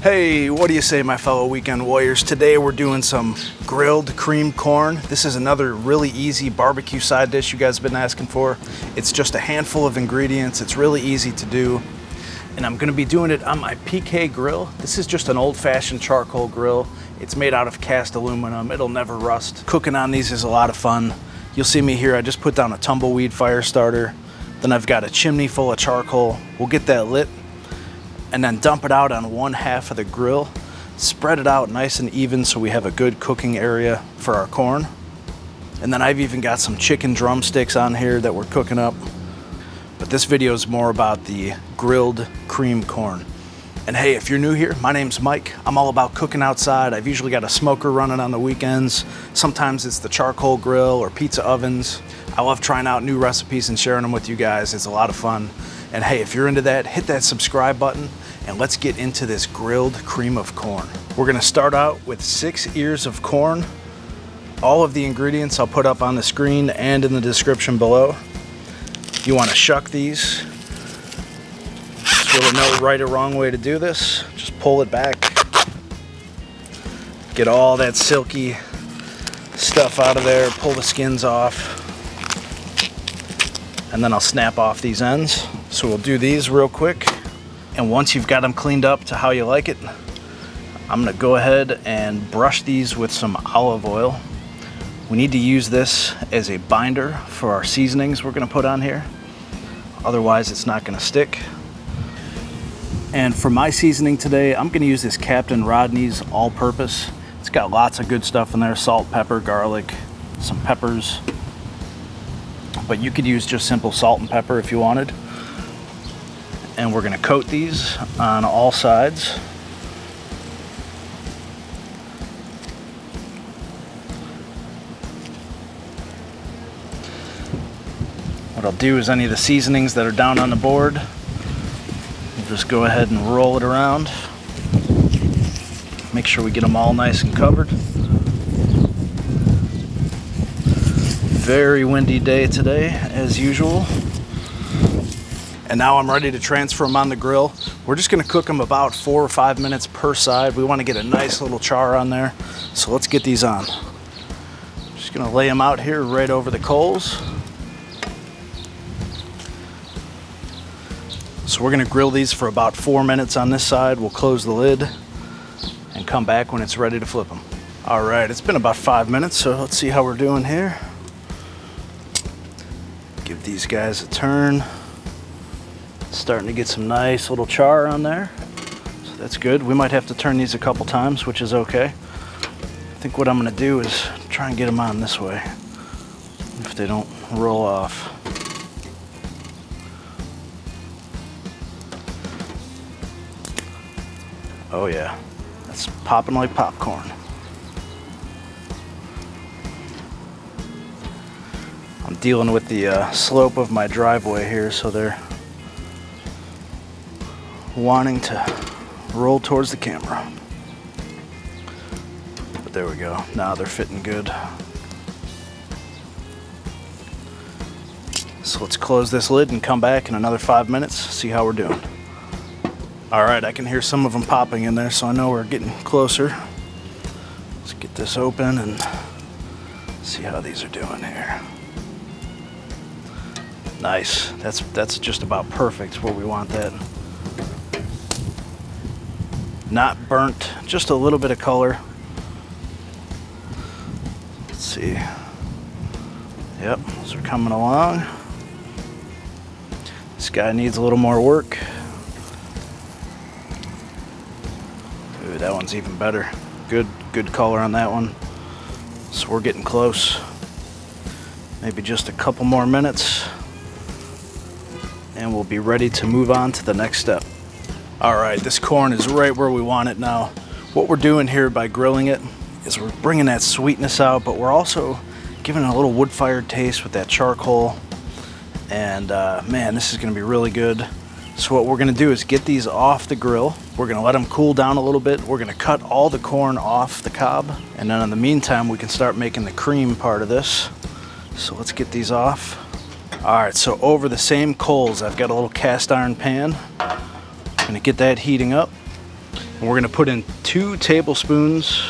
Hey, what do you say, my fellow weekend warriors? Today we're doing some grilled cream corn. This is another really easy barbecue side dish you guys have been asking for. It's just a handful of ingredients. It's really easy to do. And I'm gonna be doing it on my PK grill. This is just an old-fashioned charcoal grill. It's made out of cast aluminum. It'll never rust. Cooking on these is a lot of fun. You'll see me here, I just put down a tumbleweed fire starter. Then I've got a chimney full of charcoal. We'll get that lit and then dump it out on one half of the grill. Spread it out nice and even so we have a good cooking area for our corn. And then I've even got some chicken drumsticks on here that we're cooking up. But this video is more about the grilled cream corn. And hey, if you're new here, my name's Mike. I'm all about cooking outside. I've usually got a smoker running on the weekends. Sometimes it's the charcoal grill or pizza ovens. I love trying out new recipes and sharing them with you guys. It's a lot of fun. And hey, if you're into that, hit that subscribe button and let's get into this grilled cream of corn. We're gonna start out with 6 ears of corn. All of the ingredients I'll put up on the screen and in the description below. You wanna shuck these. There's really no right or wrong way to do this. Just pull it back. Get all that silky stuff out of there, pull the skins off. And then I'll snap off these ends. So we'll do these real quick. And once you've got them cleaned up to how you like it, I'm gonna go ahead and brush these with some olive oil. We need to use this as a binder for our seasonings we're gonna put on here. Otherwise it's not gonna stick. And for my seasoning today, I'm gonna use this Captain Rodney's all-purpose. It's got lots of good stuff in there, salt, pepper, garlic, some peppers. But you could use just simple salt and pepper if you wanted. And we're gonna coat these on all sides. What I'll do is any of the seasonings that are down on the board, we'll just go ahead and roll it around. Make sure we get them all nice and covered. Very windy day today, as usual. And now I'm ready to transfer them on the grill. We're just gonna cook them about 4 or 5 minutes per side. We wanna get a nice little char on there. So let's get these on. Just gonna lay them out here right over the coals. So we're gonna grill these for about 4 minutes on this side. We'll close the lid and come back when it's ready to flip them. All right, it's been about 5 minutes, so let's see how we're doing here. Give these guys a turn. Starting to get some nice little char on there. So that's good. We might have to turn these a couple times, which is okay. I think what I'm gonna do is try and get them on this way if they don't roll off. Oh yeah, that's popping like popcorn. I'm dealing with the slope of my driveway here, so they're wanting to roll towards the camera. But there we go. Now they're fitting good. So let's close this lid and come back in another 5 minutes, see how we're doing. All right, I can hear some of them popping in there, so I know we're getting closer. Let's get this open and see how these are doing here. Nice. That's just about perfect where we want that. Not burnt, just a little bit of color. Let's see. Yep, those are coming along. This guy needs a little more work. Ooh, that one's even better. Good color on that one. So we're getting close. Maybe just a couple more minutes and we'll be ready to move on to the next step. All right, this corn is right where we want it now. What we're doing here by grilling it is we're bringing that sweetness out, but we're also giving it a little wood-fired taste with that charcoal. And man, this is gonna be really good. So what we're gonna do is get these off the grill. We're gonna let them cool down a little bit. We're gonna cut all the corn off the cob. And then in the meantime, we can start making the cream part of this. So let's get these off. All right, so over the same coals, I've got a little cast iron pan. I'm gonna get that heating up. And we're gonna put in 2 tablespoons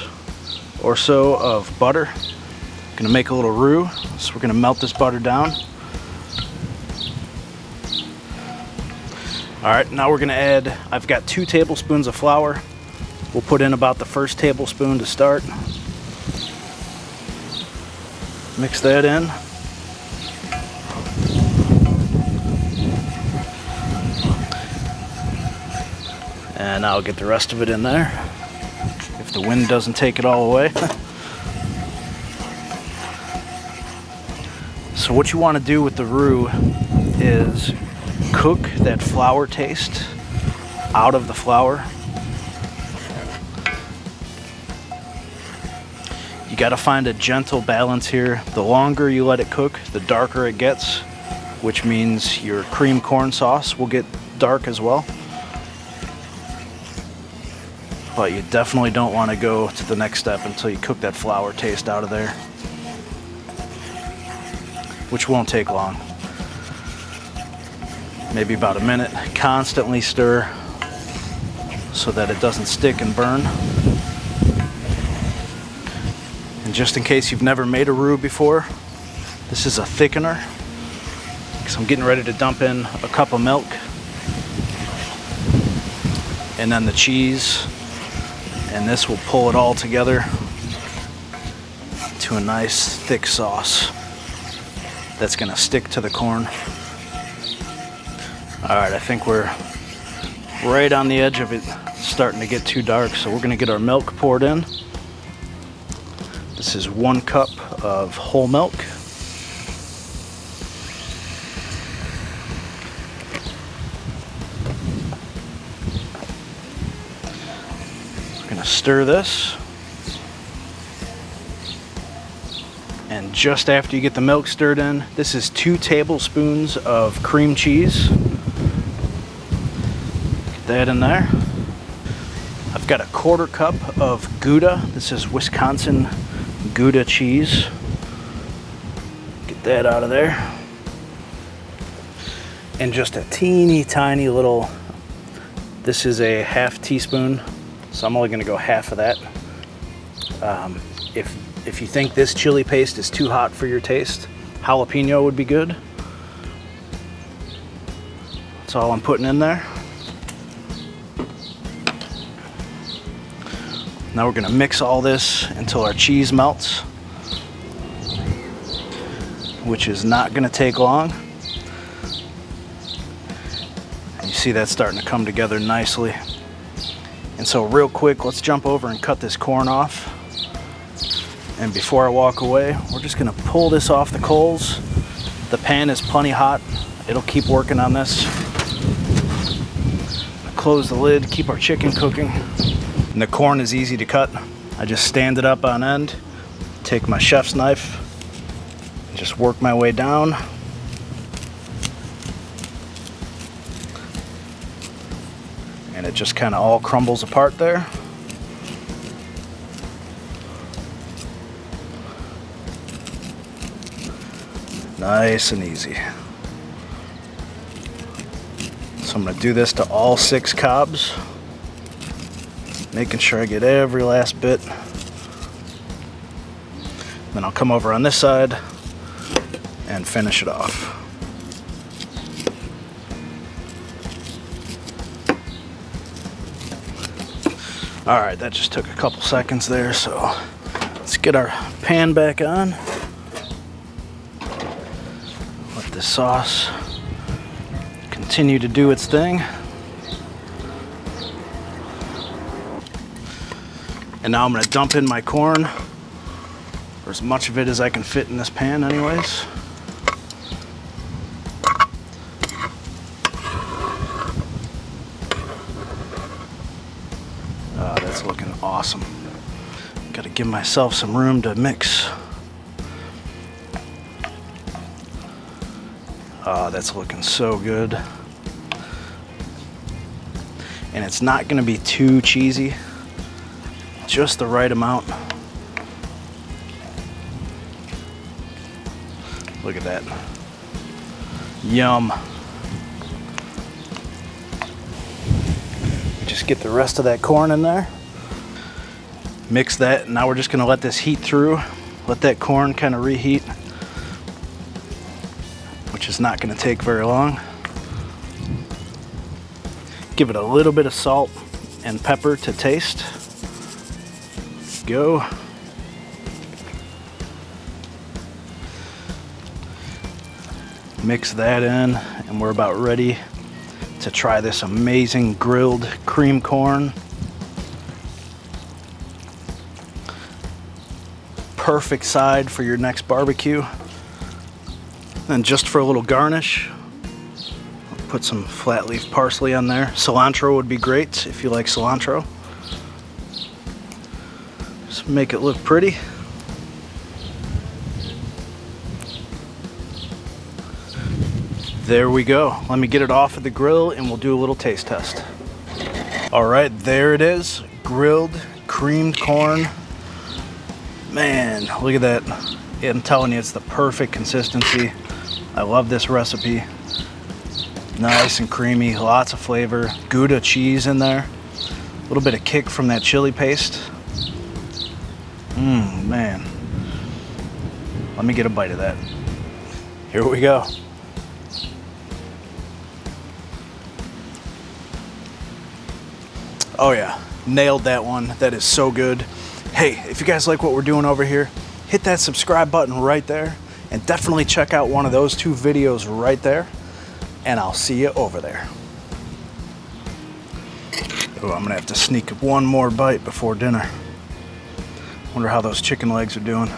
or so of butter. Gonna make a little roux, so we're gonna melt this butter down. All right, now we're gonna add, I've got 2 tablespoons of flour. We'll put in about the first tablespoon to start. Mix that in. And I'll get the rest of it in there, if the wind doesn't take it all away. So what you want to do with the roux is cook that flour taste out of the flour. You got to find a gentle balance here. The longer you let it cook, the darker it gets, which means your cream corn sauce will get dark as well. But you definitely don't want to go to the next step until you cook that flour taste out of there, which won't take long. Maybe about a minute. Constantly stir so that it doesn't stick and burn. And just in case you've never made a roux before, this is a thickener. So I'm getting ready to dump in a cup of milk and then the cheese. And this will pull it all together to a nice thick sauce that's gonna stick to the corn. All right, I think we're right on the edge of it starting to get too dark, so we're gonna get our milk poured in. This is 1 cup of whole milk. Stir this, and just after you get the milk stirred in, this is 2 tablespoons of cream cheese. Get that in there. I've got a 1/4 cup of Gouda. This is Wisconsin Gouda cheese. Get that out of there. And just a teeny tiny little, this is a 1/2 teaspoon. So I'm only going to go half of that. If you think this chili paste is too hot for your taste, jalapeno would be good. That's all I'm putting in there. Now we're going to mix all this until our cheese melts, which is not going to take long. And you see that starting to come together nicely. And so real quick, let's jump over and cut this corn off. And before I walk away, we're just gonna pull this off the coals. The pan is plenty hot. It'll keep working on this. Close the lid, keep our chicken cooking. And the corn is easy to cut. I just stand it up on end, take my chef's knife, and just work my way down. And it just kind of all crumbles apart there. Nice and easy. So I'm going to do this to all 6 cobs, making sure I get every last bit. Then I'll come over on this side and finish it off. All right, that just took a couple seconds there, so let's get our pan back on. Let this sauce continue to do its thing. And now I'm gonna dump in my corn, or as much of it as I can fit in this pan anyways. That's looking awesome. Gotta give myself some room to mix. That's looking so good. And it's not gonna be too cheesy, just the right amount. Look at that. Yum. Just get the rest of that corn in there. Mix that. Now we're just gonna let this heat through. Let that corn kind of reheat, which is not gonna take very long. Give it a little bit of salt and pepper to taste. Go. Mix that in, and we're about ready to try this amazing grilled cream corn. Perfect side for your next barbecue. And just for a little garnish, I'll put some flat leaf parsley on there. Cilantro would be great if you like cilantro. Just make it look pretty. There we go. Let me get it off of the grill and we'll do a little taste test. All right, there it is. Grilled creamed corn. Man, look at that. Yeah, I'm telling you, it's the perfect consistency. I love this recipe. Nice and creamy, lots of flavor. Gouda cheese in there. A little bit of kick from that chili paste. Man. Let me get a bite of that. Here we go. Oh yeah, nailed that one. That is so good. Hey, if you guys like what we're doing over here, hit that subscribe button right there, and definitely check out one of those 2 videos right there, and I'll see you over there. Oh, I'm gonna have to sneak one more bite before dinner. Wonder how those chicken legs are doing.